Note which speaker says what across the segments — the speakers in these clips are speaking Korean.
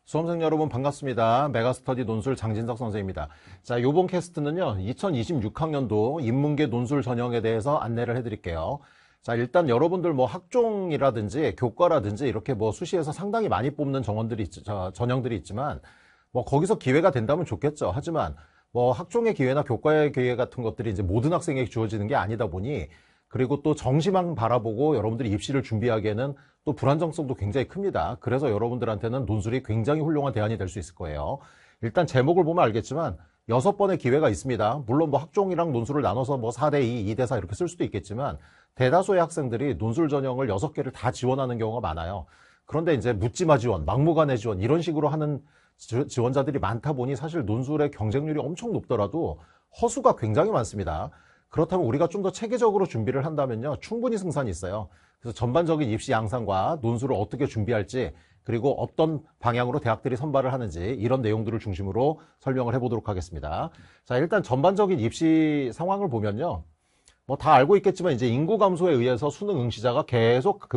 Speaker 1: 수험생 여러분 반갑습니다. 메가스터디 논술 장진석 선생입니다. 자, 요번 캐스트는요, 2026학년도 인문계 논술 전형에 대해서 안내를 해드릴게요. 자, 일단 여러분들 뭐 학종이라든지 교과라든지 이렇게 뭐 수시에서 상당히 많이 뽑는 전형들이 있지만, 뭐 거기서 기회가 된다면 좋겠죠. 하지만 뭐 학종의 기회나 교과의 기회 같은 것들이 이제 모든 학생에게 주어지는 게 아니다 보니, 그리고 또 정시만 바라보고 여러분들이 입시를 준비하기에는 또 불안정성도 굉장히 큽니다. 그래서 여러분들한테는 논술이 굉장히 훌륭한 대안이 될 수 있을 거예요. 일단 제목을 보면 알겠지만 6번의 기회가 있습니다. 물론 뭐 학종이랑 논술을 나눠서 뭐 4대2, 2대4 이렇게 쓸 수도 있겠지만 대다수의 학생들이 논술 전형을 6개를 다 지원하는 경우가 많아요. 그런데 이제 묻지마 지원, 막무가내 지원 이런 식으로 하는 지원자들이 많다 보니 사실 논술의 경쟁률이 엄청 높더라도 허수가 굉장히 많습니다. 그렇다면 우리가 좀 더 체계적으로 준비를 한다면요, 충분히 승산이 있어요. 그래서 전반적인 입시 양상과 논술을 어떻게 준비할지, 그리고 어떤 방향으로 대학들이 선발을 하는지 이런 내용들을 중심으로 설명을 해보도록 하겠습니다. 자, 일단 전반적인 입시 상황을 보면요, 뭐 다 알고 있겠지만 이제 인구 감소에 의해서 수능 응시자가 계속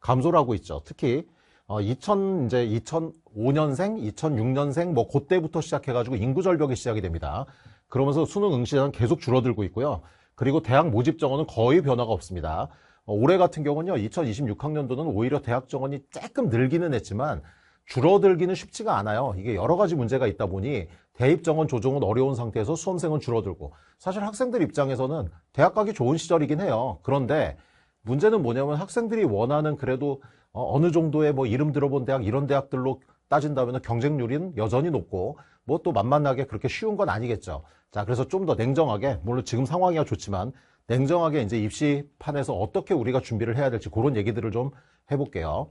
Speaker 1: 감소를 하고 있죠. 특히 2005년생, 2006년생 뭐 그때부터 시작해가지고 인구 절벽이 시작이 됩니다. 그러면서 수능 응시자는 계속 줄어들고 있고요. 그리고 대학 모집 정원은 거의 변화가 없습니다. 올해 같은 경우는요, 2026학년도는 오히려 대학 정원이 조금 늘기는 했지만 줄어들기는 쉽지가 않아요. 이게 여러 가지 문제가 있다 보니 대입 정원 조정은 어려운 상태에서 수험생은 줄어들고, 사실 학생들 입장에서는 대학 가기 좋은 시절이긴 해요. 그런데 문제는 뭐냐면 학생들이 원하는 그래도 어느 정도의 뭐 이름 들어본 대학, 이런 대학들로 따진다면 경쟁률은 여전히 높고 뭐 또 만만하게 그렇게 쉬운 건 아니겠죠. 자, 그래서 좀 더 냉정하게, 물론 지금 상황이야 좋지만 냉정하게 이제 입시판에서 어떻게 우리가 준비를 해야 될지 그런 얘기들을 좀 해볼게요.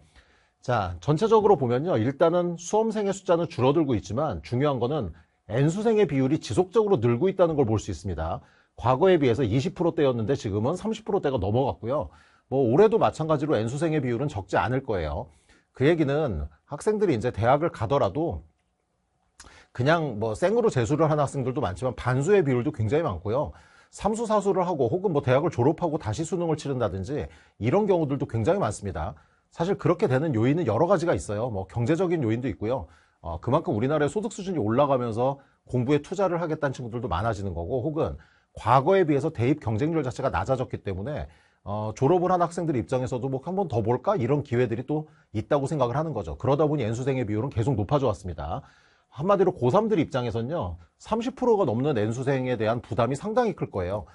Speaker 1: 자, 전체적으로 보면요, 일단은 수험생의 숫자는 줄어들고 있지만 중요한 거는 N수생의 비율이 지속적으로 늘고 있다는 걸 볼 수 있습니다. 과거에 비해서 20%대였는데 지금은 30%대가 넘어갔고요. 뭐 올해도 마찬가지로 N수생의 비율은 적지 않을 거예요. 그 얘기는 학생들이 이제 대학을 가더라도 그냥 뭐 생으로 재수를 하는 학생들도 많지만 반수의 비율도 굉장히 많고요. 삼수 사수를 하고 혹은 뭐 대학을 졸업하고 다시 수능을 치른다든지 이런 경우들도 굉장히 많습니다. 사실 그렇게 되는 요인은 여러 가지가 있어요. 뭐 경제적인 요인도 있고요. 그만큼 우리나라의 소득 수준이 올라가면서 공부에 투자를 하겠다는 친구들도 많아지는 거고, 혹은 과거에 비해서 대입 경쟁률 자체가 낮아졌기 때문에 졸업을 한 학생들 입장에서도 뭐 한 번 더 볼까? 이런 기회들이 또 있다고 생각을 하는 거죠. 그러다 보니 N수생의 비율은 계속 높아져 왔습니다. 한마디로 고3들 입장에서는요, 30%가 넘는 N수생에 대한 부담이 상당히 클 거예요.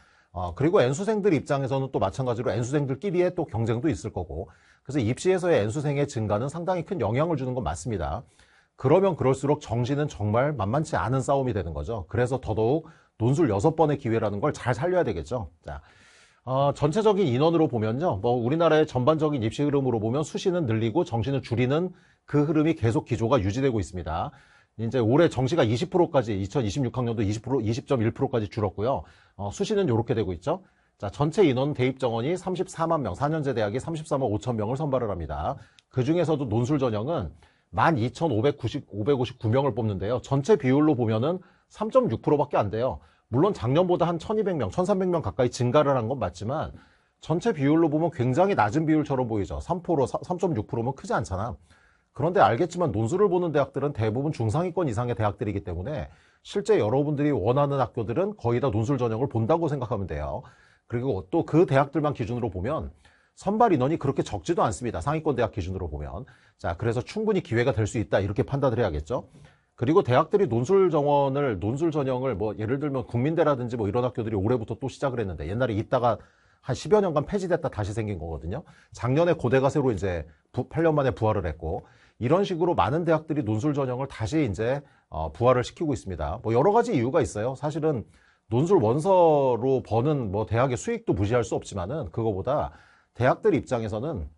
Speaker 1: 그리고 N수생들 입장에서는 또 마찬가지로 N수생들끼리의 또 경쟁도 있을 거고, 그래서 입시에서의 N수생의 증가는 상당히 큰 영향을 주는 건 맞습니다. 그러면 그럴수록 정시는 정말 만만치 않은 싸움이 되는 거죠. 그래서 더더욱 논술 6번의 기회라는 걸 잘 살려야 되겠죠. 자, 전체적인 인원으로 보면요, 뭐 우리나라의 전반적인 입시 흐름으로 보면 수시는 늘리고 정시는 줄이는 그 흐름이 계속 기조가 유지되고 있습니다. 이제 올해 정시가 20%까지 2026학년도 20.1%까지 줄었고요. 수시는 이렇게 되고 있죠. 자, 전체 인원 대입 정원이 34만 명, 4년제 대학이 34만 5천 명을 선발을 합니다. 그 중에서도 논술 전형은 12,559명을 뽑는데요. 전체 비율로 보면은 3.6%밖에 안 돼요. 물론 작년보다 한 1,200명, 1,300명 가까이 증가를 한 건 맞지만 전체 비율로 보면 굉장히 낮은 비율처럼 보이죠. 3%, 3.6%면 크지 않잖아. 그런데 알겠지만 논술을 보는 대학들은 대부분 중상위권 이상의 대학들이기 때문에 실제 여러분들이 원하는 학교들은 거의 다 논술 전형을 본다고 생각하면 돼요. 그리고 또 그 대학들만 기준으로 보면 선발 인원이 그렇게 적지도 않습니다. 상위권 대학 기준으로 보면. 자, 그래서 충분히 기회가 될 수 있다, 이렇게 판단을 해야겠죠. 그리고 대학들이 논술 전형을 뭐 예를 들면 국민대라든지 뭐 이런 학교들이 올해부터 또 시작을 했는데, 옛날에 있다가 한 10여 년간 폐지됐다 다시 생긴 거거든요. 작년에 고대가 새로 이제 8년 만에 부활을 했고, 이런 식으로 많은 대학들이 논술 전형을 다시 이제 부활을 시키고 있습니다. 뭐 여러 가지 이유가 있어요. 사실은 논술 원서로 버는 뭐 대학의 수익도 무시할 수 없지만은, 그거보다 대학들 입장에서는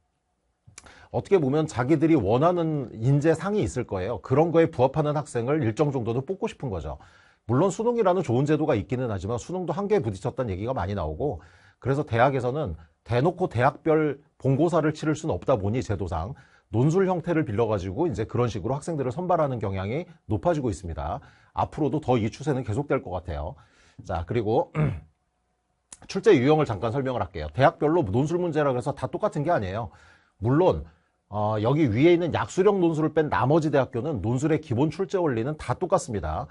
Speaker 1: 어떻게 보면 자기들이 원하는 인재상이 있을 거예요. 그런 거에 부합하는 학생을 일정 정도는 뽑고 싶은 거죠. 물론 수능이라는 좋은 제도가 있기는 하지만 수능도 한계에 부딪혔다는 얘기가 많이 나오고, 그래서 대학에서는 대놓고 대학별 본고사를 치를 수는 없다 보니 제도상 논술 형태를 빌려가지고 이제 그런 식으로 학생들을 선발하는 경향이 높아지고 있습니다. 앞으로도 더 이 추세는 계속될 것 같아요. 자, 그리고 출제 유형을 잠깐 설명을 할게요. 대학별로 논술 문제라 그래서 다 똑같은 게 아니에요. 물론 여기 위에 있는 약수령 논술을 뺀 나머지 대학교는 논술의 기본 출제 원리는 다 똑같습니다.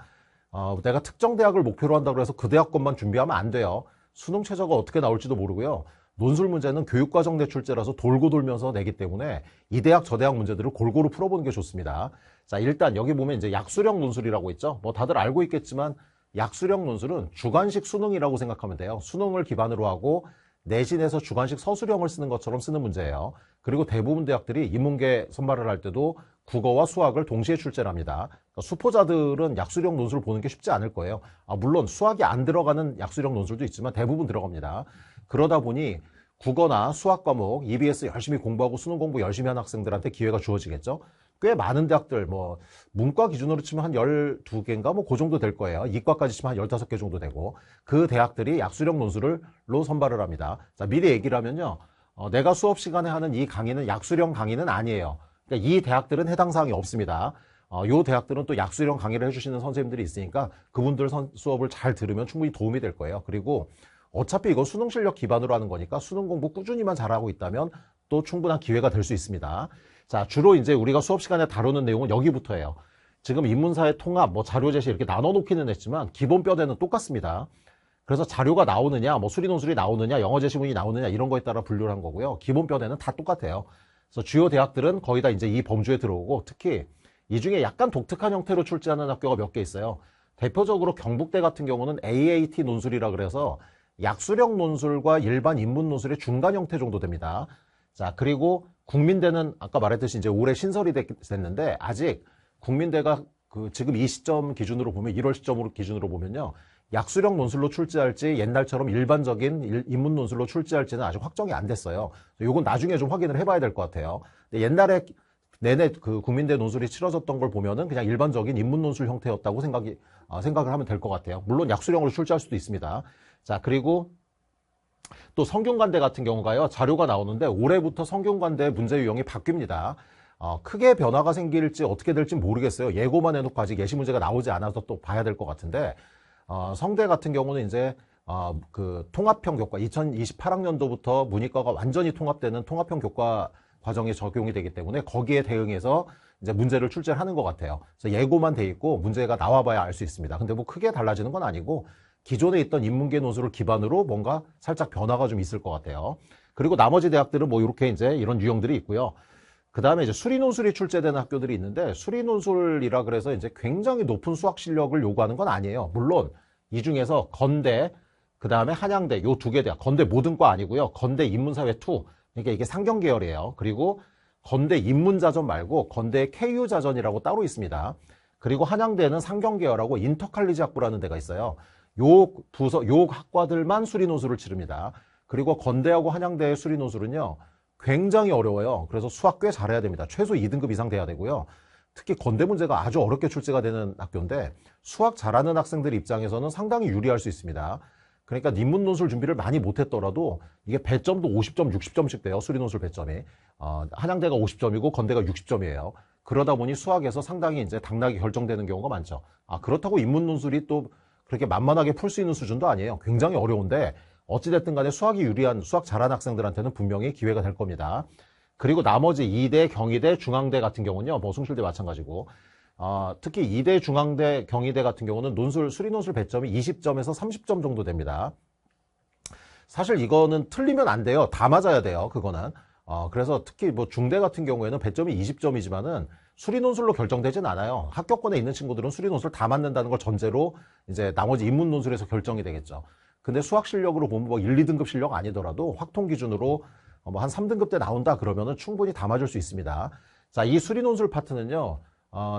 Speaker 1: 내가 특정 대학을 목표로 한다고 해서 그 대학 것만 준비하면 안 돼요. 수능 최저가 어떻게 나올지도 모르고요. 논술 문제는 교육과정 대출제라서 돌고 돌면서 내기 때문에 이 대학 저 대학 문제들을 골고루 풀어보는 게 좋습니다. 자, 일단 여기 보면 이제 약수령 논술이라고 있죠. 뭐 다들 알고 있겠지만 약수령 논술은 주관식 수능이라고 생각하면 돼요. 수능을 기반으로 하고 내신에서 주관식 서술형을 쓰는 것처럼 쓰는 문제예요. 그리고 대부분 대학들이 인문계 선발을 할 때도 국어와 수학을 동시에 출제를 합니다. 그러니까 수포자들은 약수령 논술을 보는 게 쉽지 않을 거예요. 물론 수학이 안 들어가는 약수령 논술도 있지만 대부분 들어갑니다. 그러다 보니 국어나 수학 과목 EBS 열심히 공부하고 수능 공부 열심히 하는 학생들한테 기회가 주어지겠죠. 꽤 많은 대학들, 뭐 문과 기준으로 치면 한 12개인가 뭐 그 정도 될 거예요. 이과까지 치면 한 15개 정도 되고 그 대학들이 약수령 논술로 선발을 합니다. 자, 미리 얘기를 하면요. 내가 수업 시간에 하는 이 강의는 약수령 강의는 아니에요. 그러니까 이 대학들은 해당 사항이 없습니다. 요 대학들은 또 약수령 강의를 해주시는 선생님들이 있으니까 그분들 수업을 잘 들으면 충분히 도움이 될 거예요. 그리고 어차피 이거 수능 실력 기반으로 하는 거니까 수능 공부 꾸준히만 잘하고 있다면 또 충분한 기회가 될 수 있습니다. 자, 주로 이제 우리가 수업 시간에 다루는 내용은 여기부터예요. 지금 인문사의 통합, 뭐 자료 제시 이렇게 나눠 놓기는 했지만 기본 뼈대는 똑같습니다. 그래서 자료가 나오느냐, 뭐 수리논술이 나오느냐, 영어 제시문이 나오느냐 이런 거에 따라 분류를 한 거고요. 기본 뼈대는 다 똑같아요. 그래서 주요 대학들은 거의 다 이제 이 범주에 들어오고 특히 이 중에 약간 독특한 형태로 출제하는 학교가 몇 개 있어요. 대표적으로 경북대 같은 경우는 AAT 논술이라 그래서 약수령 논술과 일반 인문 논술의 중간 형태 정도 됩니다. 자, 그리고 국민대는 아까 말했듯이 이제 올해 신설이 됐는데 아직 국민대가 지금 이 시점 기준으로 보면 1월 시점으로 기준으로 보면요. 약수령 논술로 출제할지 옛날처럼 일반적인 인문 논술로 출제할지는 아직 확정이 안 됐어요. 이건 나중에 좀 확인을 해봐야 될 것 같아요. 옛날에 내내 국민대 논술이 치러졌던 걸 보면은 그냥 일반적인 인문 논술 형태였다고 생각을 하면 될 것 같아요. 물론 약수령으로 출제할 수도 있습니다. 자, 그리고 또 성균관대 같은 경우가요. 자료가 나오는데 올해부터 성균관대 문제 유형이 바뀝니다. 크게 변화가 생길지 어떻게 될지 모르겠어요. 예고만 해놓고 아직 예시 문제가 나오지 않아서 또 봐야 될 것 같은데 성대 같은 경우는 이제 그 통합형 교과 2028학년도부터 문이과가 완전히 통합되는 통합형 교과 과정이 적용이 되기 때문에 거기에 대응해서 이제 문제를 출제를 하는 것 같아요. 그래서 예고만 돼 있고 문제가 나와봐야 알 수 있습니다. 근데 뭐 크게 달라지는 건 아니고 기존에 있던 인문계 논술을 기반으로 뭔가 살짝 변화가 좀 있을 것 같아요. 그리고 나머지 대학들은 뭐 이렇게 이제 이런 유형들이 있고요. 그 다음에 이제 수리논술이 출제되는 학교들이 있는데 수리논술이라 그래서 이제 굉장히 높은 수학 실력을 요구하는 건 아니에요. 물론 이 중에서 건대, 그 다음에 한양대 요 두 개 대학, 건대 모든 과 아니고요. 건대 인문사회 2, 그러니까 이게 상경 계열이에요. 그리고 건대 인문자전 말고 건대 KU자전이라고 따로 있습니다. 그리고 한양대는 상경 계열하고 인터칼리지 학부라는 데가 있어요. 요 학과들만 수리논술을 치릅니다. 그리고 건대하고 한양대의 수리논술은요. 굉장히 어려워요. 그래서 수학 꽤 잘해야 됩니다. 최소 2등급 이상 돼야 되고요. 특히 건대 문제가 아주 어렵게 출제가 되는 학교인데 수학 잘하는 학생들 입장에서는 상당히 유리할 수 있습니다. 그러니까 인문 논술 준비를 많이 못했더라도 이게 배점도 50점, 60점씩 돼요. 수리논술 배점이. 한양대가 50점이고 건대가 60점이에요. 그러다 보니 수학에서 상당히 이제 당락이 결정되는 경우가 많죠. 그렇다고 인문 논술이 또 그렇게 만만하게 풀 수 있는 수준도 아니에요. 굉장히 어려운데 어찌됐든 간에 수학이 유리한, 수학 잘하는 학생들한테는 분명히 기회가 될 겁니다. 그리고 나머지 이대, 경희대, 중앙대 같은 경우는요. 뭐 숭실대 마찬가지고 특히 이대, 중앙대, 경희대 같은 경우는 수리논술 배점이 20점에서 30점 정도 됩니다. 사실 이거는 틀리면 안 돼요. 다 맞아야 돼요. 그거는. 그래서 특히 뭐 중대 같은 경우에는 배점이 20점이지만은 수리논술로 결정되진 않아요. 합격권에 있는 친구들은 수리논술 다 맞는다는 걸 전제로 이제 나머지 인문논술에서 결정이 되겠죠. 근데 수학 실력으로 보면 뭐 1, 2등급 실력 아니더라도 확통 기준으로 뭐 한 3등급 대 나온다 그러면은 충분히 다 맞을 수 있습니다. 자, 이 수리논술 파트는요,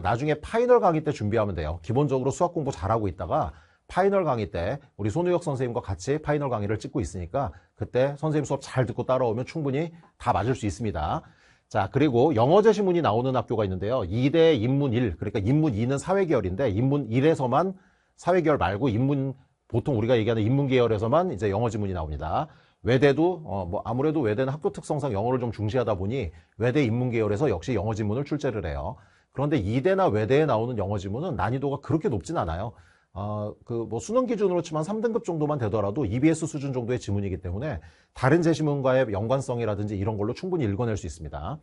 Speaker 1: 나중에 파이널 강의 때 준비하면 돼요. 기본적으로 수학 공부 잘하고 있다가 파이널 강의 때 우리 손우혁 선생님과 같이 파이널 강의를 찍고 있으니까 그때 선생님 수업 잘 듣고 따라오면 충분히 다 맞을 수 있습니다. 자, 그리고 영어 제시문이 나오는 학교가 있는데요. 2대 인문 1, 그러니까 인문 2는 사회계열인데 인문 1에서만 사회계열 말고 보통 우리가 얘기하는 인문계열에서만 이제 영어 지문이 나옵니다. 외대도 뭐 아무래도 외대는 학교 특성상 영어를 좀 중시하다 보니 외대 인문계열에서 역시 영어 지문을 출제를 해요. 그런데 이대나 외대에 나오는 영어 지문은 난이도가 그렇게 높진 않아요. 뭐 수능 기준으로 치면 3등급 정도만 되더라도 EBS 수준 정도의 지문이기 때문에 다른 제시문과의 연관성이라든지 이런 걸로 충분히 읽어낼 수 있습니다.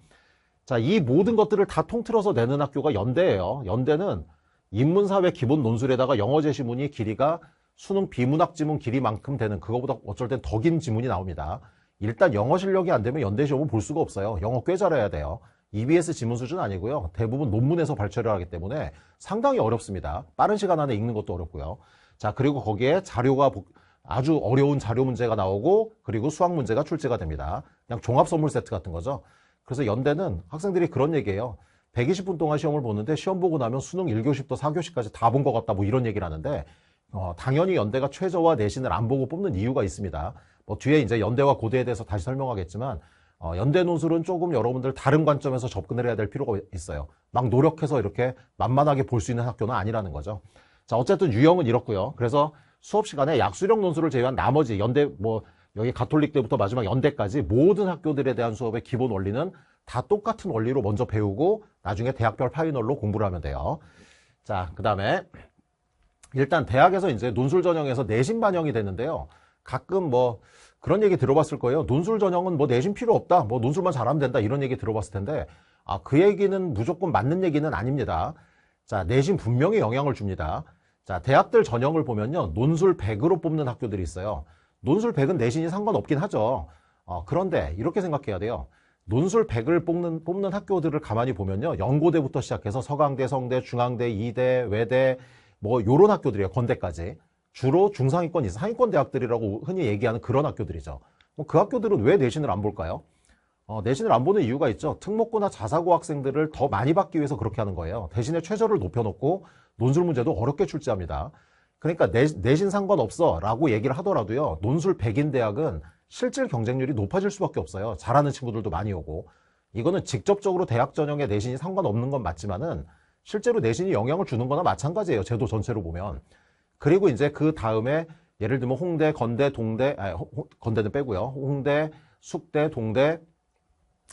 Speaker 1: 자, 이 모든 것들을 다 통틀어서 내는 학교가 연대예요. 연대는 인문사회 기본 논술에다가 영어 제시문이 길이가 수능 비문학 지문 길이만큼 되는, 그거보다 어쩔 땐 더 긴 지문이 나옵니다. 일단 영어 실력이 안 되면 연대 시험은 볼 수가 없어요. 영어 꽤 잘해야 돼요. EBS 지문 수준 아니고요. 대부분 논문에서 발췌를 하기 때문에 상당히 어렵습니다. 빠른 시간 안에 읽는 것도 어렵고요. 자, 그리고 거기에 자료가 아주 어려운 자료 문제가 나오고, 그리고 수학 문제가 출제가 됩니다. 그냥 종합 선물 세트 같은 거죠. 그래서 연대는 학생들이 그런 얘기예요. 120분 동안 시험을 보는데 시험 보고 나면 수능 1교시부터 4교시까지 다 본 것 같다, 뭐 이런 얘기를 하는데, 당연히 연대가 최저와 내신을 안 보고 뽑는 이유가 있습니다. 뭐 뒤에 이제 연대와 고대에 대해서 다시 설명하겠지만, 연대 논술은 조금 여러분들 다른 관점에서 접근을 해야 될 필요가 있어요. 막 노력해서 이렇게 만만하게 볼 수 있는 학교는 아니라는 거죠. 자, 어쨌든 유형은 이렇고요. 그래서 수업 시간에 약수령 논술을 제외한 나머지 연대, 뭐 여기 가톨릭 때부터 마지막 연대까지 모든 학교들에 대한 수업의 기본 원리는 다 똑같은 원리로 먼저 배우고 나중에 대학별 파이널로 공부를 하면 돼요. 자, 그 다음에 일단 대학에서 이제 논술 전형에서 내신 반영이 되는데요. 가끔 뭐 그런 얘기 들어봤을 거예요. 논술 전형은 뭐 내신 필요 없다, 뭐 논술만 잘하면 된다, 이런 얘기 들어봤을 텐데, 그 얘기는 무조건 맞는 얘기는 아닙니다. 자, 내신 분명히 영향을 줍니다. 자, 대학들 전형을 보면요, 논술 100으로 뽑는 학교들이 있어요. 논술 100은 내신이 상관없긴 하죠. 그런데 이렇게 생각해야 돼요. 논술 100을 뽑는 학교들을 가만히 보면요, 연고대부터 시작해서 서강대, 성대, 중앙대, 이대, 외대, 뭐 요런 학교들이에요. 건대까지. 주로 중상위권 이상, 상위권 대학들이라고 흔히 얘기하는 그런 학교들이죠. 그 학교들은 왜 내신을 안 볼까요? 내신을 안 보는 이유가 있죠. 특목고나 자사고 학생들을 더 많이 받기 위해서 그렇게 하는 거예요. 대신에 최저를 높여놓고 논술 문제도 어렵게 출제합니다. 그러니까 내신 상관없어 라고 얘기를 하더라도요, 논술 100인 대학은 실질 경쟁률이 높아질 수밖에 없어요. 잘하는 친구들도 많이 오고. 이거는 직접적으로 대학 전형에 내신이 상관없는 건 맞지만은 실제로 내신이 영향을 주는 거나 마찬가지예요. 제도 전체로 보면. 그리고 이제 그 다음에 예를 들면 홍대, 건대, 동대, 건대는 빼고요. 홍대, 숙대, 동대,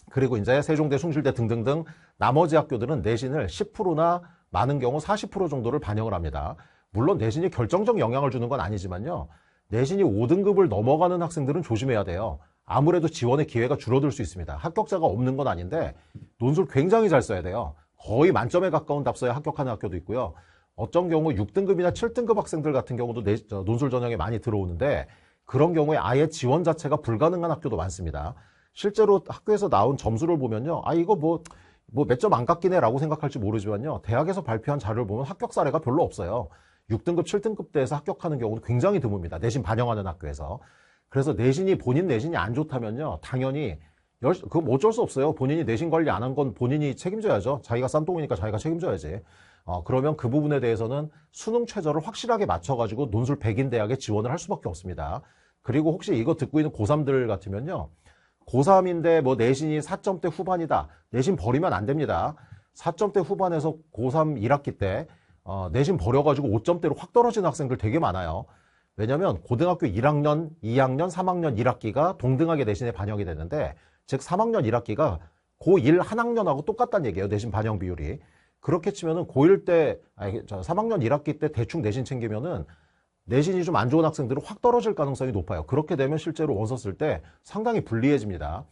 Speaker 1: 그리고 이제 세종대, 숭실대 등등등 나머지 학교들은 내신을 10%나 많은 경우 40% 정도를 반영을 합니다. 물론 내신이 결정적 영향을 주는 건 아니지만요. 내신이 5등급을 넘어가는 학생들은 조심해야 돼요. 아무래도 지원의 기회가 줄어들 수 있습니다. 합격자가 없는 건 아닌데 논술 굉장히 잘 써야 돼요. 거의 만점에 가까운 답 써야 합격하는 학교도 있고요. 어떤 경우 6등급이나 7등급 학생들 같은 경우도 논술 전형에 많이 들어오는데, 그런 경우에 아예 지원 자체가 불가능한 학교도 많습니다. 실제로 학교에서 나온 점수를 보면요, 이거 뭐 몇 점 안 깎이네 라고 생각할지 모르지만요, 대학에서 발표한 자료를 보면 합격 사례가 별로 없어요. 6등급, 7등급 대에서 합격하는 경우는 굉장히 드뭅니다. 내신 반영하는 학교에서. 그래서 본인 내신이 안 좋다면요, 당연히 그건 어쩔 수 없어요. 본인이 내신 관리 안 한 건 본인이 책임져야죠. 자기가 싼똥이니까 자기가 책임져야지. 그러면 그 부분에 대해서는 수능 최저를 확실하게 맞춰가지고 논술 100인 대학에 지원을 할 수밖에 없습니다. 그리고 혹시 이거 듣고 있는 고3들 같으면요, 고3인데 뭐 내신이 4점대 후반이다, 내신 버리면 안 됩니다. 4점대 후반에서 고3 1학기 때 내신 버려가지고 5점대로 확 떨어지는 학생들 되게 많아요. 왜냐면 고등학교 1학년, 2학년, 3학년 1학기가 동등하게 내신에 반영이 되는데, 즉 3학년 1학기가 고1 한 학년하고 똑같다는 얘기예요. 내신 반영 비율이. 그렇게 치면은 고1 때, 3학년 1학기 때 대충 내신 챙기면은 내신이 좀 안 좋은 학생들은 확 떨어질 가능성이 높아요. 그렇게 되면 실제로 원서 쓸 때 상당히 불리해집니다.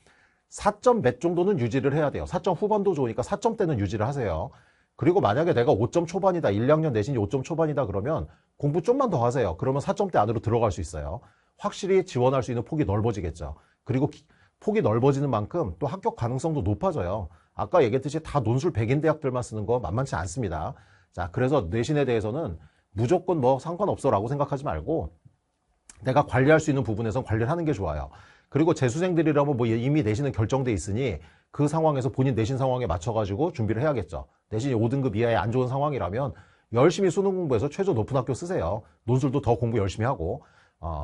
Speaker 1: 4점 몇 정도는 유지를 해야 돼요. 4점 후반도 좋으니까 4점대는 유지를 하세요. 그리고 만약에 내가 5점 초반이다, 1, 2학년 내신이 5점 초반이다 그러면 공부 좀만 더 하세요. 그러면 4점대 안으로 들어갈 수 있어요. 확실히 지원할 수 있는 폭이 넓어지겠죠. 그리고 폭이 넓어지는 만큼 또 합격 가능성도 높아져요. 아까 얘기했듯이 다 논술 100인 대학들만 쓰는 거 만만치 않습니다. 자, 그래서 내신에 대해서는 무조건 뭐 상관없어 라고 생각하지 말고, 내가 관리할 수 있는 부분에선 관리를 하는 게 좋아요. 그리고 재수생들이라면 뭐 이미 내신은 결정돼 있으니 그 상황에서 본인 내신 상황에 맞춰가지고 준비를 해야겠죠. 내신이 5등급 이하의 안 좋은 상황이라면 열심히 수능 공부해서 최저 높은 학교 쓰세요. 논술도 더 공부 열심히 하고.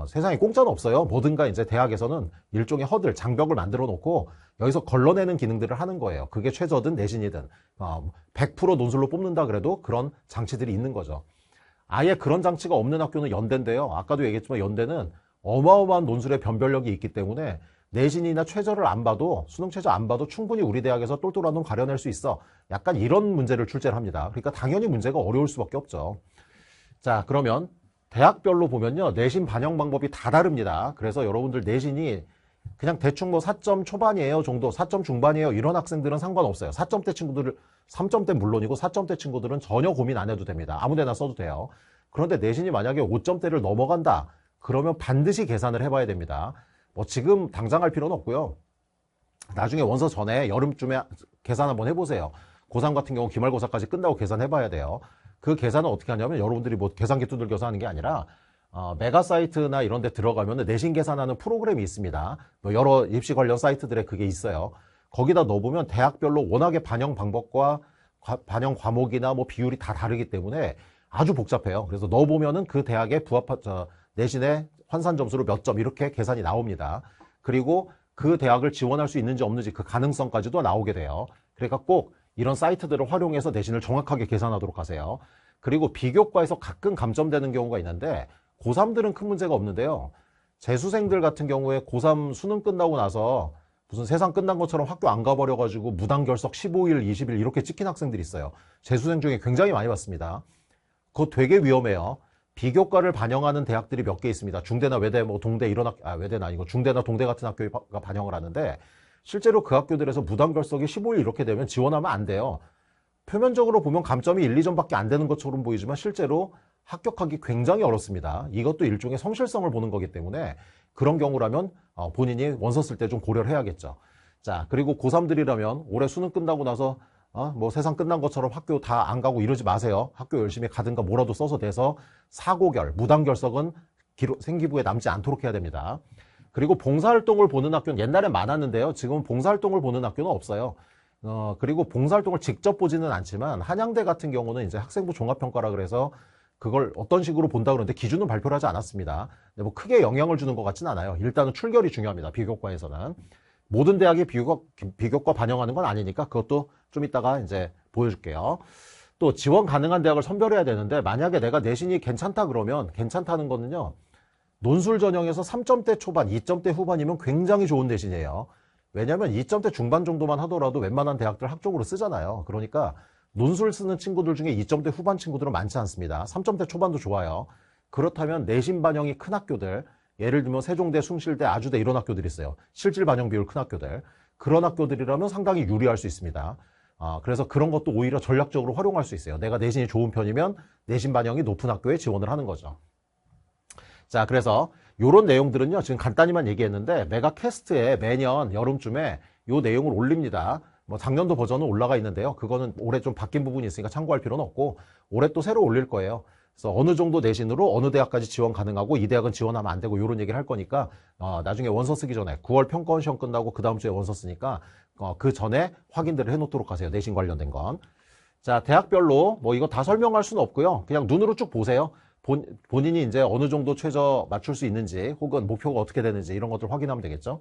Speaker 1: 세상에 공짜는 없어요. 뭐든가 이제 대학에서는 일종의 허들, 장벽을 만들어 놓고 여기서 걸러내는 기능들을 하는 거예요. 그게 최저든 내신이든 100% 논술로 뽑는다 그래도 그런 장치들이 있는 거죠. 아예 그런 장치가 없는 학교는 연대인데요. 아까도 얘기했지만 연대는 어마어마한 논술의 변별력이 있기 때문에 내신이나 최저를 안 봐도, 수능 최저 안 봐도 충분히 우리 대학에서 똘똘한 놈 가려낼 수 있어. 약간 이런 문제를 출제를 합니다. 그러니까 당연히 문제가 어려울 수밖에 없죠. 자, 그러면 대학별로 보면요, 내신 반영 방법이 다 다릅니다. 그래서 여러분들 내신이 그냥 대충 뭐 4점 초반이에요 정도, 4점 중반이에요 이런 학생들은 상관없어요. 4점대 친구들을, 3점대 물론이고 4점대 친구들은 전혀 고민 안 해도 됩니다. 아무데나 써도 돼요. 그런데 내신이 만약에 5점대를 넘어간다 그러면 반드시 계산을 해봐야 됩니다. 뭐 지금 당장 할 필요는 없고요. 나중에 원서 전에 여름쯤에 계산 한번 해보세요. 고3 같은 경우 기말고사까지 끝나고 계산해봐야 돼요. 그 계산은 어떻게 하냐면 여러분들이 뭐 계산기 두들겨서 하는 게 아니라 메가 사이트나 이런 데 들어가면 내신 계산하는 프로그램이 있습니다. 뭐 여러 입시 관련 사이트들에 그게 있어요. 거기다 넣어보면 대학별로 워낙에 반영 방법과 반영 과목이나 뭐 비율이 다 다르기 때문에 아주 복잡해요. 그래서 넣어보면은 그 대학에 내신의 환산 점수로 몇 점 이렇게 계산이 나옵니다. 그리고 그 대학을 지원할 수 있는지 없는지 그 가능성까지도 나오게 돼요. 그러니까 꼭 이런 사이트들을 활용해서 내신을 정확하게 계산하도록 하세요. 그리고 비교과에서 가끔 감점되는 경우가 있는데 고3들은 큰 문제가 없는데요. 재수생들 같은 경우에 고3 수능 끝나고 나서 무슨 세상 끝난 것처럼 학교 안 가버려가지고 무단결석 15일, 20일 이렇게 찍힌 학생들이 있어요. 재수생 중에 굉장히 많이 봤습니다. 그거 되게 위험해요. 비교과를 반영하는 대학들이 몇 개 있습니다. 중대나 외대, 뭐 동대 이런 외대는 아니고 중대나 동대 같은 학교가 반영을 하는데 실제로 그 학교들에서 무단결석이 15일 이렇게 되면 지원하면 안 돼요. 표면적으로 보면 감점이 1, 2점밖에 안 되는 것처럼 보이지만 실제로 합격하기 굉장히 어렵습니다. 이것도 일종의 성실성을 보는 거기 때문에 그런 경우라면 본인이 원서 쓸 때 좀 고려를 해야겠죠. 자, 그리고 고3들이라면 올해 수능 끝나고 나서 뭐 세상 끝난 것처럼 학교 다 안 가고 이러지 마세요. 학교 열심히 가든가 뭐라도 써서 돼서 사고결, 무단결석은 생기부에 남지 않도록 해야 됩니다. 그리고 봉사활동을 보는 학교는 옛날엔 많았는데요. 지금은 봉사활동을 보는 학교는 없어요. 그리고 봉사활동을 직접 보지는 않지만 한양대 같은 경우는 이제 학생부 종합평가라 그래서 그걸 어떤 식으로 본다 그러는데 기준은 발표를 하지 않았습니다. 근데 뭐 크게 영향을 주는 것 같진 않아요. 일단은 출결이 중요합니다. 비교과에서는. 모든 대학이 비교과 반영하는 건 아니니까 그것도 좀 이따가 이제 보여줄게요. 또 지원 가능한 대학을 선별해야 되는데 만약에 내가 내신이 괜찮다 그러면 괜찮다는 거는요. 논술 전형에서 3점대 초반, 2점대 후반이면 굉장히 좋은 내신이에요. 왜냐하면 2점대 중반 정도만 하더라도 웬만한 대학들 학종으로 쓰잖아요. 그러니까 논술 쓰는 친구들 중에 2점대 후반 친구들은 많지 않습니다. 3점대 초반도 좋아요. 그렇다면 내신 반영이 큰 학교들, 예를 들면 세종대, 숭실대, 아주대 이런 학교들이 있어요. 실질 반영 비율 큰 학교들. 그런 학교들이라면 상당히 유리할 수 있습니다. 그래서 그런 것도 오히려 전략적으로 활용할 수 있어요. 내가 내신이 좋은 편이면 내신 반영이 높은 학교에 지원을 하는 거죠. 자, 그래서 이런 내용들은요. 지금 간단히만 얘기했는데 메가캐스트에 매년 여름쯤에 이 내용을 올립니다. 뭐 작년도 버전은 올라가 있는데요. 그거는 올해 좀 바뀐 부분이 있으니까 참고할 필요는 없고 올해 또 새로 올릴 거예요. 그래서 어느 정도 내신으로 어느 대학까지 지원 가능하고 이 대학은 지원하면 안 되고 이런 얘기를 할 거니까 나중에 원서 쓰기 전에 9월 평가원 시험 끝나고 그 다음 주에 원서 쓰니까 그 전에 확인들을 해놓도록 하세요. 내신 관련된 건. 자, 대학별로 뭐 이거 다 설명할 수는 없고요. 그냥 눈으로 쭉 보세요. 본인이 이제 어느 정도 최저 맞출 수 있는지 혹은 목표가 어떻게 되는지 이런 것들 확인하면 되겠죠.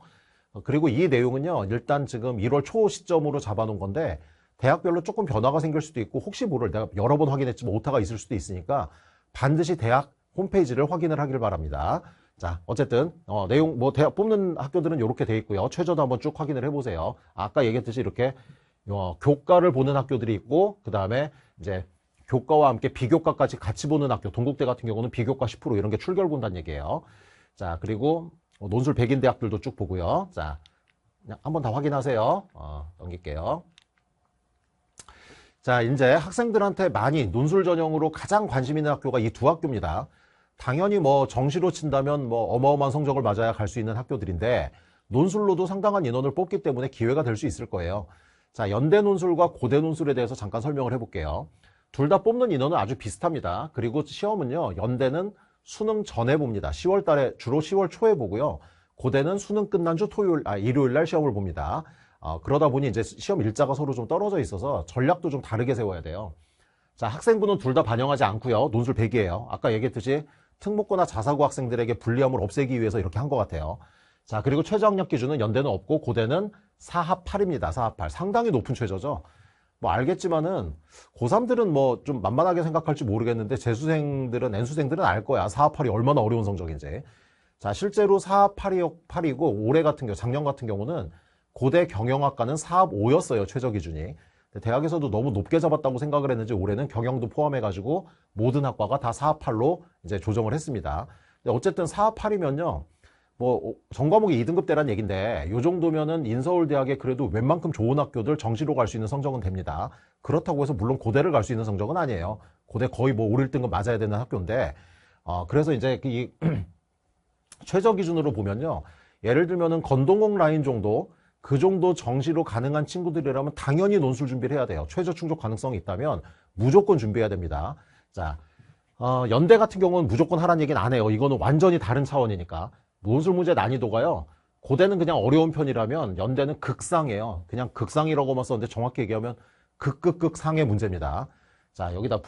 Speaker 1: 그리고 이 내용은요. 일단 지금 1월 초 시점으로 잡아놓은 건데 대학별로 조금 변화가 생길 수도 있고 혹시 모를 내가 여러 번 확인했지만 오타가 있을 수도 있으니까 반드시 대학 홈페이지를 확인을 하길 바랍니다. 자, 어쨌든 내용 뭐 대학 뽑는 학교들은 이렇게 돼 있고요. 최저도 한번 쭉 확인을 해보세요. 아까 얘기했듯이 이렇게 교과를 보는 학교들이 있고 그 다음에 이제 교과와 함께 비교과까지 같이 보는 학교, 동국대 같은 경우는 비교과 10% 이런 게 출결 본다는 얘기예요. 자, 그리고 논술 100인 대학들도 쭉 보고요. 자, 그냥 한번 다 확인하세요. 넘길게요. 자, 이제 학생들한테 많이 논술 전형으로 가장 관심 있는 학교가 이 두 학교입니다. 당연히 뭐 정시로 친다면 뭐 어마어마한 성적을 맞아야 갈 수 있는 학교들인데 논술로도 상당한 인원을 뽑기 때문에 기회가 될 수 있을 거예요. 자, 연대 논술과 고대 논술에 대해서 잠깐 설명을 해볼게요. 둘 다 뽑는 인원은 아주 비슷합니다. 그리고 시험은요, 연대는 수능 전에 봅니다. 10월 달에, 주로 10월 초에 보고요. 고대는 수능 끝난 주 일요일 날 시험을 봅니다. 그러다 보니 이제 시험 일자가 서로 좀 떨어져 있어서 전략도 좀 다르게 세워야 돼요. 자, 학생부는 둘 다 반영하지 않고요. 논술 100이에요. 아까 얘기했듯이 특목고나 자사고 학생들에게 불리함을 없애기 위해서 이렇게 한 것 같아요. 자, 그리고 최저학력 기준은 연대는 없고 고대는 4합 8입니다. 4합 8. 상당히 높은 최저죠. 뭐 알겠지만은 고3들은 뭐 좀 만만하게 생각할지 모르겠는데 재수생들은 N수생들은 알 거야. 4합 8이 얼마나 어려운 성적인지. 자, 실제로 4합 8이고 올해 같은 경우, 작년 같은 경우는 고대 경영학과는 4합 5였어요. 최저 기준이. 대학에서도 너무 높게 잡았다고 생각을 했는지 올해는 경영도 포함해가지고 모든 학과가 다 4합 8로 이제 조정을 했습니다. 어쨌든 4합 8이면요. 뭐 전과목이 2등급대란 얘긴데 요 정도면은 인서울대학에 그래도 웬만큼 좋은 학교들 정시로 갈 수 있는 성적은 됩니다. 그렇다고 해서 물론 고대를 갈 수 있는 성적은 아니에요. 고대 거의 뭐 5, 1등급 맞아야 되는 학교인데 그래서 이제 이 최저 기준으로 보면요. 예를 들면은 건동옥 라인 정도 그 정도 정시로 가능한 친구들이라면 당연히 논술 준비를 해야 돼요. 최저 충족 가능성이 있다면 무조건 준비해야 됩니다. 자, 연대 같은 경우는 무조건 하라는 얘기는 안 해요. 이거는 완전히 다른 차원이니까. 논술 문제 난이도가요. 고대는 그냥 어려운 편이라면 연대는 극상이에요. 그냥 극상이라고만 썼는데 정확히 얘기하면 극상의 문제입니다. 자, 여기다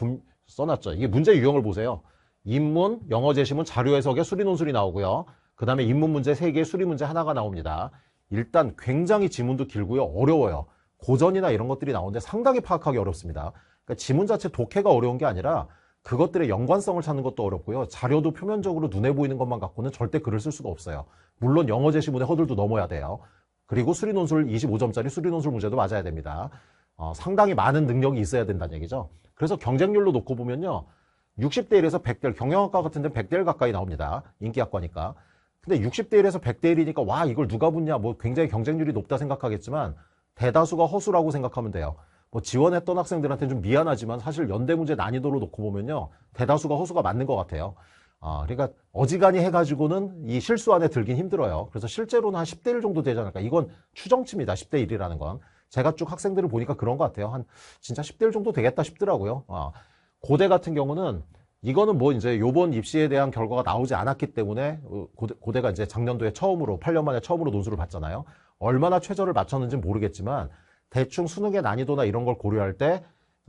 Speaker 1: 써놨죠. 이게 문제 유형을 보세요. 인문, 영어 제시문, 자료 해석에 수리 논술이 나오고요. 그 다음에 인문 문제 3개, 수리 문제 하나가 나옵니다. 일단 굉장히 지문도 길고요. 어려워요. 고전이나 이런 것들이 나오는데 상당히 파악하기 어렵습니다. 그러니까 지문 자체 독해가 어려운 게 아니라 그것들의 연관성을 찾는 것도 어렵고요. 자료도 표면적으로 눈에 보이는 것만 갖고는 절대 글을 쓸 수가 없어요. 물론 영어 제시문의 허들도 넘어야 돼요. 그리고 수리 논술 25점짜리 수리 논술 문제도 맞아야 됩니다. 상당히 많은 능력이 있어야 된다는 얘기죠. 그래서 경쟁률로 놓고 보면요. 60대 1에서 100대 1, 경영학과 같은 데는 100대 1 가까이 나옵니다. 인기학과니까. 근데 60대 1에서 100대 1이니까 와 이걸 누가 붙냐 뭐 굉장히 경쟁률이 높다 생각하겠지만 대다수가 허수라고 생각하면 돼요. 뭐 지원했던 학생들한테는 좀 미안하지만 사실 연대 문제 난이도로 놓고 보면요. 대다수가 허수가 맞는 것 같아요. 그러니까 어지간히 해가지고는 이 실수 안에 들긴 힘들어요. 그래서 실제로는 한 10대 1 정도 되지 않을까. 이건 추정치입니다. 10대 1이라는 건. 제가 쭉 학생들을 보니까 그런 것 같아요. 한 진짜 10대 1 정도 되겠다 싶더라고요. 고대 같은 경우는 이거는 뭐 이제 요번 입시에 대한 결과가 나오지 않았기 때문에 고대가 이제 작년도에 처음으로 8년 만에 처음으로 논술을 봤잖아요. 얼마나 최저를 맞췄는지는 모르겠지만 대충 수능의 난이도나 이런 걸 고려할 때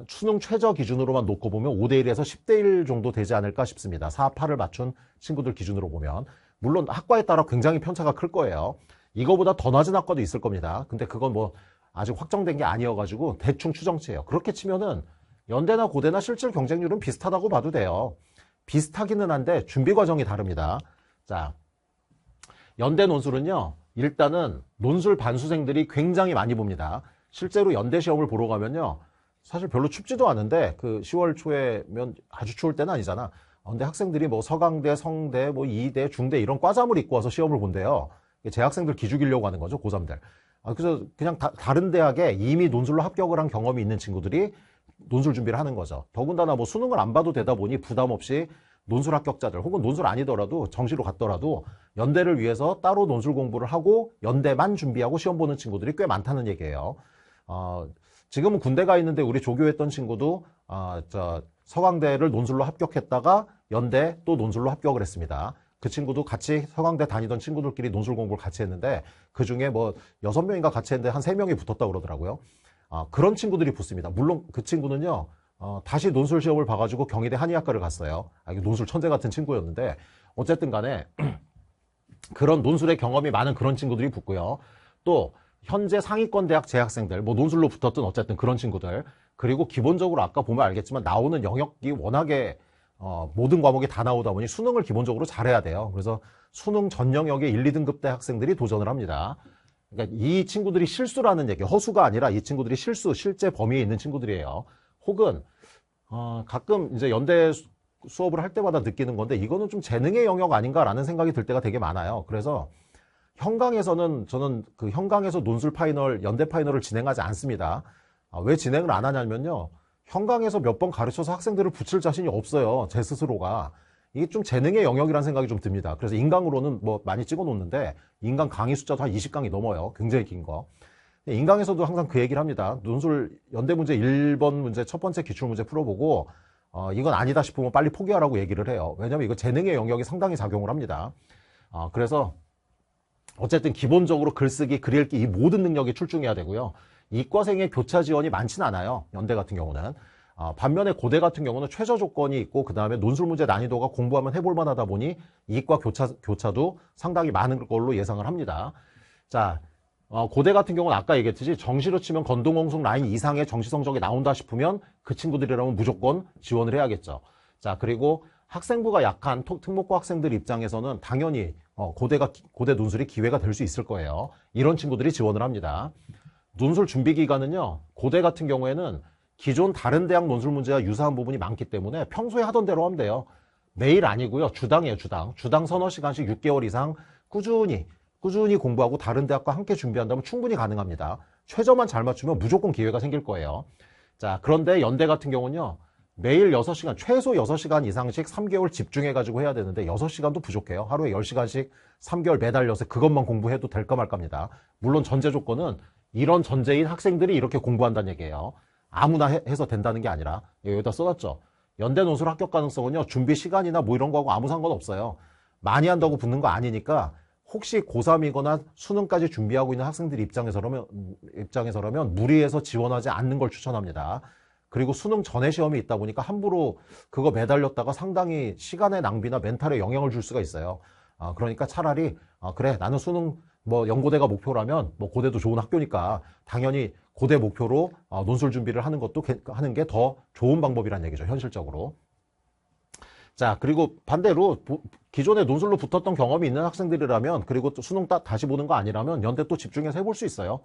Speaker 1: 수능 최저 기준으로만 놓고 보면 5대 1에서 10대 1 정도 되지 않을까 싶습니다. 4, 8을 맞춘 친구들 기준으로 보면. 물론 학과에 따라 굉장히 편차가 클 거예요. 이거보다 더 낮은 학과도 있을 겁니다. 근데 그건 뭐 아직 확정된 게 아니어가지고 대충 추정치예요. 그렇게 치면은 연대나 고대나 실질 경쟁률은 비슷하다고 봐도 돼요. 비슷하기는 한데 준비 과정이 다릅니다. 자, 연대 논술은요. 일단은 논술 반수생들이 굉장히 많이 봅니다. 실제로 연대 시험을 보러 가면요. 사실 별로 춥지도 않은데 그 10월 초에면 아주 추울 때는 아니잖아. 근데 학생들이 뭐 서강대, 성대, 뭐 이대, 중대 이런 과잠을 입고 와서 시험을 본대요. 재학생들 기죽이려고 하는 거죠. 고3들. 그래서 그냥 다른 대학에 이미 논술로 합격을 한 경험이 있는 친구들이 논술 준비를 하는 거죠. 더군다나 뭐 수능을 안 봐도 되다 보니 부담 없이 논술 합격자들 혹은 논술 아니더라도 정시로 갔더라도 연대를 위해서 따로 논술 공부를 하고 연대만 준비하고 시험 보는 친구들이 꽤 많다는 얘기예요. 지금은 군대 가 있는데 우리 조교했던 친구도 서강대를 논술로 합격했다가 연대 또 논술로 합격을 했습니다. 그 친구도 같이 서강대 다니던 친구들끼리 논술 공부를 같이 했는데 그 중에 뭐 6명인가 같이 했는데 한 3명이 붙었다고 그러더라고요. 그런 친구들이 붙습니다. 물론 그 친구는요. 다시 논술 시험을 봐가지고 경희대 한의학과를 갔어요. 논술 천재 같은 친구였는데 어쨌든 간에 그런 논술의 경험이 많은 그런 친구들이 붙고요. 또 현재 상위권 대학 재학생들, 뭐 논술로 붙었든 어쨌든 그런 친구들, 그리고 기본적으로 아까 보면 알겠지만 나오는 영역이 워낙에 모든 과목이 다 나오다 보니 수능을 기본적으로 잘해야 돼요. 그래서 수능 전 영역의 1, 2등급 대 학생들이 도전을 합니다. 그러니까 이 친구들이 실수라는 얘기, 허수가 아니라 이 친구들이 실제 범위에 있는 친구들이에요. 혹은 가끔 이제 연대 수업을 할 때마다 느끼는 건데 이거는 좀 재능의 영역 아닌가라는 생각이 들 때가 되게 많아요. 그래서 현강에서는 저는 그 현강에서 논술 파이널, 연대 파이널을 진행하지 않습니다. 왜 진행을 안 하냐면요. 현강에서 몇 번 가르쳐서 학생들을 붙일 자신이 없어요. 제 스스로가. 이게 좀 재능의 영역이라는 생각이 좀 듭니다. 그래서 인강으로는 뭐 많이 찍어 놓는데 인강 강의 숫자도 한 20강이 넘어요. 굉장히 긴 거. 인강에서도 항상 그 얘기를 합니다. 논술 연대 문제 1번 문제 첫 번째 기출문제 풀어보고 이건 아니다 싶으면 빨리 포기하라고 얘기를 해요. 왜냐면 이거 재능의 영역이 상당히 작용을 합니다. 그래서 어쨌든 기본적으로 글쓰기, 글 읽기 이 모든 능력이 출중해야 되고요. 이과생의 교차 지원이 많지는 않아요. 연대 같은 경우는. 반면에 고대 같은 경우는 최저 조건이 있고 그 다음에 논술 문제 난이도가 공부하면 해볼 만하다 보니 이과 교차도 상당히 많은 걸로 예상을 합니다. 자, 고대 같은 경우는 아까 얘기했듯이 정시로 치면 건동홍숙 라인 이상의 정시 성적이 나온다 싶으면 그 친구들이라면 무조건 지원을 해야겠죠. 자, 그리고 학생부가 약한 특목고 학생들 입장에서는 당연히 고대 논술이 기회가 될 수 있을 거예요. 이런 친구들이 지원을 합니다. 논술 준비 기간은요. 고대 같은 경우에는 기존 다른 대학 논술 문제와 유사한 부분이 많기 때문에 평소에 하던 대로 하면 돼요. 매일 아니고요. 주당이에요. 주당 서너 시간씩 6개월 이상 꾸준히 공부하고 다른 대학과 함께 준비한다면 충분히 가능합니다. 최저만 잘 맞추면 무조건 기회가 생길 거예요. 자, 그런데 연대 같은 경우는요, 매일 6시간, 최소 6시간 이상씩 3개월 집중해가지고 해야 되는데 6시간도 부족해요. 하루에 10시간씩 3개월 매달려서 그것만 공부해도 될까 말까입니다. 물론 전제 조건은 이런 전제인 학생들이 이렇게 공부한다는 얘기예요. 아무나 해서 된다는 게 아니라. 여기다 써놨죠. 연대 논술 합격 가능성은요, 준비 시간이나 뭐 이런 거하고 아무 상관없어요. 많이 한다고 붙는 거 아니니까 혹시 고3이거나 수능까지 준비하고 있는 학생들 입장에서라면 무리해서 지원하지 않는 걸 추천합니다. 그리고 수능 전에 시험이 있다 보니까 함부로 그거 매달렸다가 상당히 시간의 낭비나 멘탈에 영향을 줄 수가 있어요. 그러니까 차라리 그래, 나는 수능 뭐 연고대가 목표라면 뭐 고대도 좋은 학교니까 당연히 고대 목표로 논술 준비를 하는 게 더 좋은 방법이란 얘기죠, 현실적으로. 자, 그리고 반대로 기존에 논술로 붙었던 경험이 있는 학생들이라면, 그리고 또 수능 다시 보는 거 아니라면 연대 또 집중해서 해볼 수 있어요.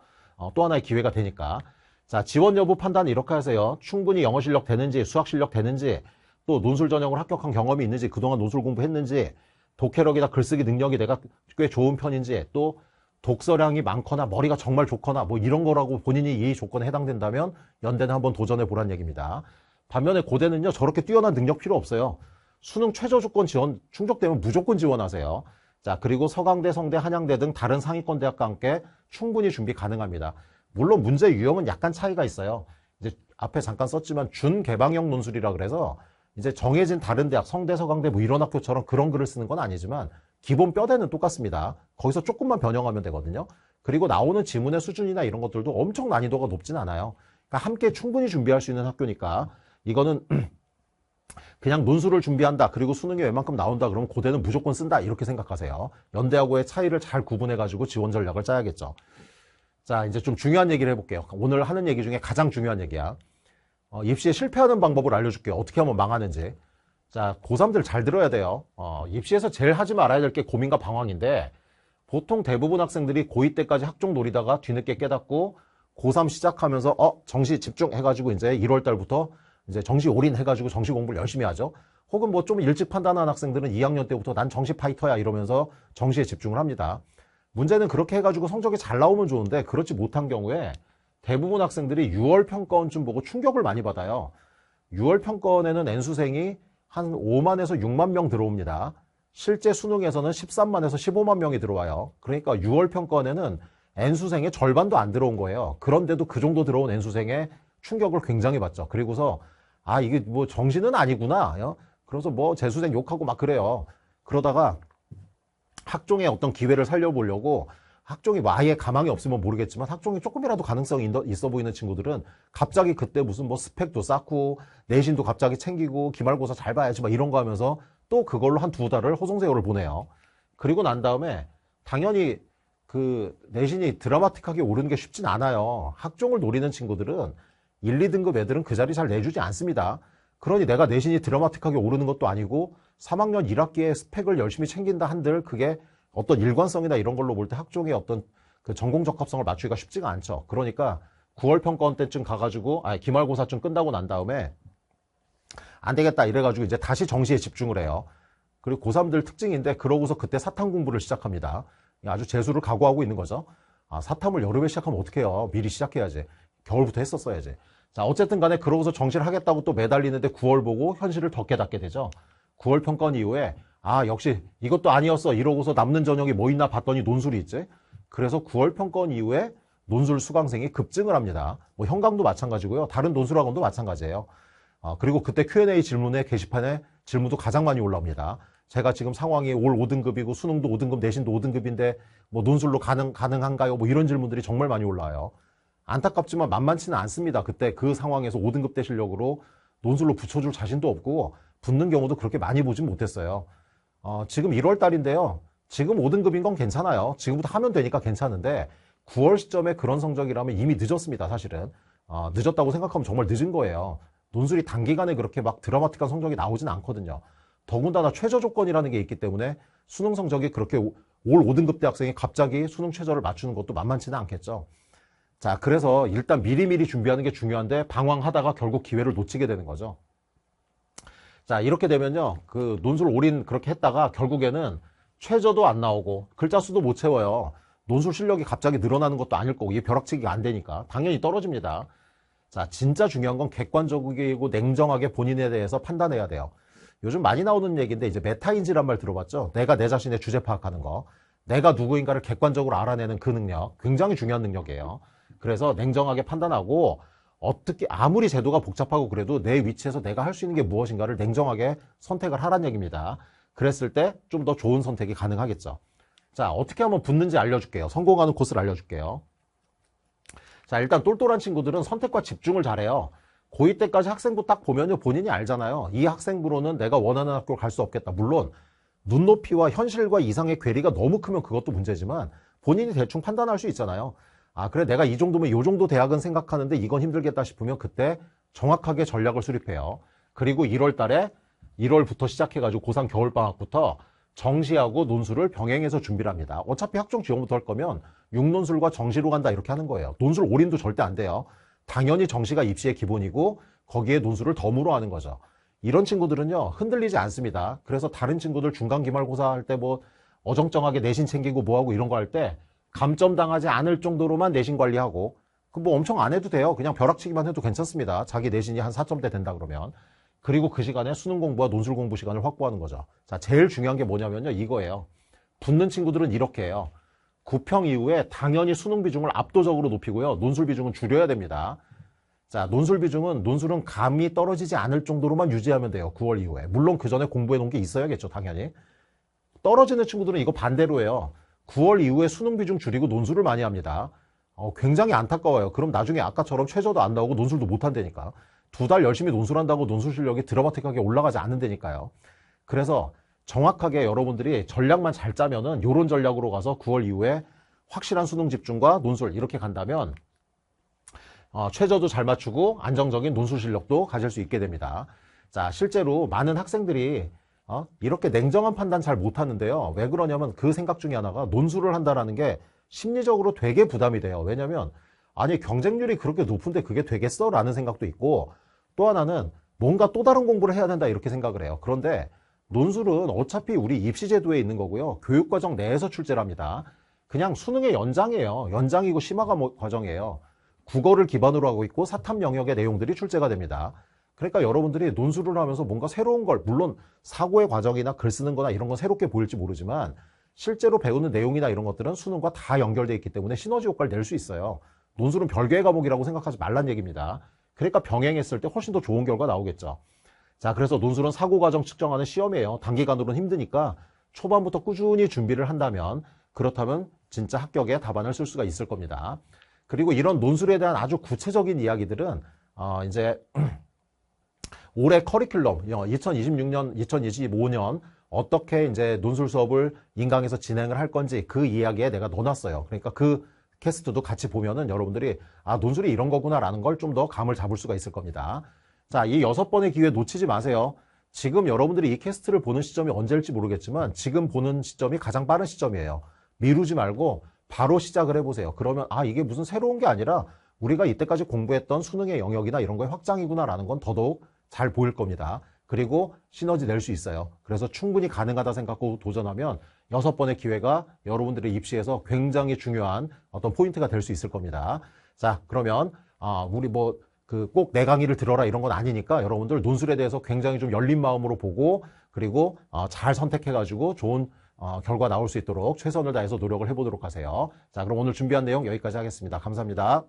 Speaker 1: 또 하나의 기회가 되니까. 자, 지원 여부 판단 이렇게 하세요. 충분히 영어 실력 되는지, 수학 실력 되는지, 또 논술 전형을 합격한 경험이 있는지, 그동안 논술 공부했는지, 독해력이나 글쓰기 능력이 내가 꽤 좋은 편인지, 또 독서량이 많거나 머리가 정말 좋거나 뭐 이런 거라고 본인이 이 조건에 해당된다면 연대는 한번 도전해 보란 얘기입니다. 반면에 고대는요, 저렇게 뛰어난 능력 필요 없어요. 수능 최저 조건 지원 충족되면 무조건 지원하세요. 자, 그리고 서강대, 성대, 한양대 등 다른 상위권 대학과 함께 충분히 준비 가능합니다. 물론 문제 유형은 약간 차이가 있어요. 이제 앞에 잠깐 썼지만 준개방형 논술이라 그래서 이제 정해진 다른 대학, 성대, 서강대 뭐 이런 학교처럼 그런 글을 쓰는 건 아니지만 기본 뼈대는 똑같습니다. 거기서 조금만 변형하면 되거든요. 그리고 나오는 지문의 수준이나 이런 것들도 엄청 난이도가 높진 않아요. 그러니까 함께 충분히 준비할 수 있는 학교니까 이거는 그냥 논술을 준비한다, 그리고 수능에 웬만큼 나온다 그러면 고대는 무조건 쓴다, 이렇게 생각하세요. 연대하고의 차이를 잘 구분해가지고 지원 전략을 짜야겠죠. 자, 이제 좀 중요한 얘기를 해볼게요. 오늘 하는 얘기 중에 가장 중요한 얘기야. 입시에 실패하는 방법을 알려줄게요. 어떻게 하면 망하는지. 자, 고3들 잘 들어야 돼요. 입시에서 제일 하지 말아야 될 게 고민과 방황인데, 보통 대부분 학생들이 고2 때까지 학종 노리다가 뒤늦게 깨닫고 고3 시작하면서 정시 집중해가지고 이제 1월 달부터 이제 정시 올인해가지고 정시 공부를 열심히 하죠. 혹은 뭐 좀 일찍 판단한 학생들은 2학년 때부터 난 정시 파이터야 이러면서 정시에 집중을 합니다. 문제는 그렇게 해가지고 성적이 잘 나오면 좋은데 그렇지 못한 경우에 대부분 학생들이 6월 평가원쯤 보고 충격을 많이 받아요. 6월 평가원에는 N수생이 한 5만에서 6만 명 들어옵니다. 실제 수능에서는 13만에서 15만 명이 들어와요. 그러니까 6월 평가원에는 N수생의 절반도 안 들어온 거예요. 그런데도 그 정도 들어온 N수생의 충격을 굉장히 받죠. 그리고서 이게 뭐 정시는 아니구나. 그래서 뭐 재수생 욕하고 막 그래요. 그러다가 학종의 어떤 기회를 살려보려고 학종이 뭐 아예 가망이 없으면 모르겠지만 학종이 조금이라도 가능성이 있어 보이는 친구들은 갑자기 그때 무슨 뭐 스펙도 쌓고 내신도 갑자기 챙기고 기말고사 잘 봐야지 막 이런 거 하면서 또 그걸로 한 2달을 호송세월을 보내요. 그리고 난 다음에 당연히 그 내신이 드라마틱하게 오르는 게 쉽진 않아요. 학종을 노리는 친구들은 1, 2등급 애들은 그 자리 잘 내주지 않습니다. 그러니 내가 내신이 드라마틱하게 오르는 것도 아니고 3학년 1학기에 스펙을 열심히 챙긴다 한들 그게 어떤 일관성이나 이런 걸로 볼 때 학종의 어떤 그 전공 적합성을 맞추기가 쉽지가 않죠. 그러니까 9월 평가원 때쯤 가가지고 기말고사쯤 끝나고 난 다음에 안 되겠다 이래가지고 이제 다시 정시에 집중을 해요. 그리고 고3들 특징인데 그러고서 그때 사탐 공부를 시작합니다. 아주 재수를 각오하고 있는 거죠. 사탐을 여름에 시작하면 어떡해요. 미리 시작해야지. 겨울부터 했었어야지. 자, 어쨌든 간에 그러고서 정시를 하겠다고 또 매달리는데 9월 보고 현실을 더 깨닫게 되죠. 9월 평가원 이후에 역시 이것도 아니었어 이러고서 남는 전형이 뭐 있나 봤더니 논술이 있지. 그래서 9월 평가원 이후에 논술 수강생이 급증을 합니다. 뭐 현강도 마찬가지고요. 다른 논술학원도 마찬가지예요. 그리고 그때 Q&A 질문에 게시판에 질문도 가장 많이 올라옵니다. 제가 지금 상황이 올 5등급이고 수능도 5등급 내신도 5등급인데 뭐 논술로 가능한가요? 뭐 이런 질문들이 정말 많이 올라와요. 안타깝지만 만만치는 않습니다. 그때 그 상황에서 5등급 대 실력으로 논술로 붙여줄 자신도 없고 붙는 경우도 그렇게 많이 보진 못했어요. 지금 1월 달인데요. 지금 5등급인 건 괜찮아요. 지금부터 하면 되니까 괜찮은데 9월 시점에 그런 성적이라면 이미 늦었습니다. 사실은. 늦었다고 생각하면 정말 늦은 거예요. 논술이 단기간에 그렇게 막 드라마틱한 성적이 나오진 않거든요. 더군다나 최저 조건이라는 게 있기 때문에 수능 성적이 그렇게 올 5등급 대학생이 갑자기 수능 최저를 맞추는 것도 만만치는 않겠죠. 자, 그래서 일단 미리미리 준비하는 게 중요한데 방황하다가 결국 기회를 놓치게 되는 거죠. 자, 이렇게 되면요. 그 논술 올인 그렇게 했다가 결국에는 최저도 안 나오고 글자 수도 못 채워요. 논술 실력이 갑자기 늘어나는 것도 아닐 거고 이게 벼락치기가 안 되니까 당연히 떨어집니다. 자, 진짜 중요한 건 객관적이고 냉정하게 본인에 대해서 판단해야 돼요. 요즘 많이 나오는 얘기인데 이제 메타인지란 말 들어봤죠? 내가 내 자신의 주제 파악하는 거. 내가 누구인가를 객관적으로 알아내는 그 능력. 굉장히 중요한 능력이에요. 그래서 냉정하게 판단하고 어떻게 아무리 제도가 복잡하고 그래도 내 위치에서 내가 할 수 있는 게 무엇인가를 냉정하게 선택을 하란 얘기입니다. 그랬을 때 좀 더 좋은 선택이 가능하겠죠. 자, 어떻게 하면 붙는지 알려줄게요. 성공하는 코스를 알려줄게요. 자, 일단 똘똘한 친구들은 선택과 집중을 잘해요. 고2 때까지 학생부 딱 보면요, 본인이 알잖아요. 이 학생부로는 내가 원하는 학교를 갈 수 없겠다. 물론 눈높이와 현실과 이상의 괴리가 너무 크면 그것도 문제지만 본인이 대충 판단할 수 있잖아요. 아, 그래, 내가 이 정도면 이 정도 대학은 생각하는데 이건 힘들겠다 싶으면 그때 정확하게 전략을 수립해요. 그리고 1월 달에 1월부터 시작해가지고 고3 겨울방학부터 정시하고 논술을 병행해서 준비를 합니다. 어차피 학종 지원부터 할 거면 6논술과 정시로 간다 이렇게 하는 거예요. 논술 올인도 절대 안 돼요. 당연히 정시가 입시의 기본이고 거기에 논술을 덤으로 하는 거죠. 이런 친구들은요, 흔들리지 않습니다. 그래서 다른 친구들 중간 기말고사 할 때 뭐 어정쩡하게 내신 챙기고 뭐하고 이런 거 할 때 감점 당하지 않을 정도로만 내신 관리하고 그 뭐 엄청 안 해도 돼요. 그냥 벼락치기만 해도 괜찮습니다. 자기 내신이 한 4점대 된다 그러면. 그리고 그 시간에 수능 공부와 논술 공부 시간을 확보하는 거죠. 자, 제일 중요한 게 뭐냐면요, 이거예요. 붙는 친구들은 이렇게 해요. 9평 이후에 당연히 수능 비중을 압도적으로 높이고요. 논술 비중은 줄여야 됩니다. 자, 논술은 감이 떨어지지 않을 정도로만 유지하면 돼요. 9월 이후에. 물론 그 전에 공부해 놓은 게 있어야겠죠, 당연히. 떨어지는 친구들은 이거 반대로 해요. 9월 이후에 수능 비중 줄이고 논술을 많이 합니다. 굉장히 안타까워요. 그럼 나중에 아까처럼 최저도 안 나오고 논술도 못 한다니까. 2달 열심히 논술한다고 논술 실력이 드라마틱하게 올라가지 않는다니까요. 그래서 정확하게 여러분들이 전략만 잘 짜면은 요런 전략으로 가서 9월 이후에 확실한 수능 집중과 논술 이렇게 간다면 최저도 잘 맞추고 안정적인 논술 실력도 가질 수 있게 됩니다. 자, 실제로 많은 학생들이 이렇게 냉정한 판단 잘 못하는데요. 왜 그러냐면 그 생각 중에 하나가 논술을 한다라는 게 심리적으로 되게 부담이 돼요. 왜냐면 아니 경쟁률이 그렇게 높은데 그게 되겠어? 라는 생각도 있고 또 하나는 뭔가 또 다른 공부를 해야 된다 이렇게 생각을 해요. 그런데 논술은 어차피 우리 입시제도에 있는 거고요. 교육과정 내에서 출제를 합니다. 그냥 수능의 연장이에요. 연장이고 심화 과정이에요. 국어를 기반으로 하고 있고 사탐 영역의 내용들이 출제가 됩니다. 그러니까 여러분들이 논술을 하면서 뭔가 새로운 걸, 물론 사고의 과정이나 글 쓰는 거나 이런 건 새롭게 보일지 모르지만 실제로 배우는 내용이나 이런 것들은 수능과 다 연결되어 있기 때문에 시너지 효과를 낼 수 있어요. 논술은 별개의 과목이라고 생각하지 말란 얘기입니다. 그러니까 병행했을 때 훨씬 더 좋은 결과 나오겠죠. 자, 그래서 논술은 사고 과정 측정하는 시험이에요. 단기간으로는 힘드니까 초반부터 꾸준히 준비를 한다면 그렇다면 진짜 합격의 답안을 쓸 수가 있을 겁니다. 그리고 이런 논술에 대한 아주 구체적인 이야기들은 이제 올해 커리큘럼 2026년, 2025년 어떻게 이제 논술 수업을 인강에서 진행을 할 건지 그 이야기에 내가 넣어놨어요. 그러니까 그 캐스트도 같이 보면은 여러분들이 논술이 이런 거구나라는 걸 좀 더 감을 잡을 수가 있을 겁니다. 자, 이 6번의 기회 놓치지 마세요. 지금 여러분들이 이 캐스트를 보는 시점이 언제일지 모르겠지만 지금 보는 시점이 가장 빠른 시점이에요. 미루지 말고 바로 시작을 해보세요. 그러면 이게 무슨 새로운 게 아니라 우리가 이때까지 공부했던 수능의 영역이나 이런 거의 확장이구나라는 건 더더욱 잘 보일 겁니다. 그리고 시너지 낼 수 있어요. 그래서 충분히 가능하다 생각하고 도전하면 6번의 기회가 여러분들의 입시에서 굉장히 중요한 어떤 포인트가 될 수 있을 겁니다. 자, 그러면 우리 꼭 내 강의를 들어라 이런 건 아니니까 여러분들 논술에 대해서 굉장히 좀 열린 마음으로 보고 그리고 잘 선택해가지고 좋은 결과 나올 수 있도록 최선을 다해서 노력을 해보도록 하세요. 자, 그럼 오늘 준비한 내용 여기까지 하겠습니다. 감사합니다.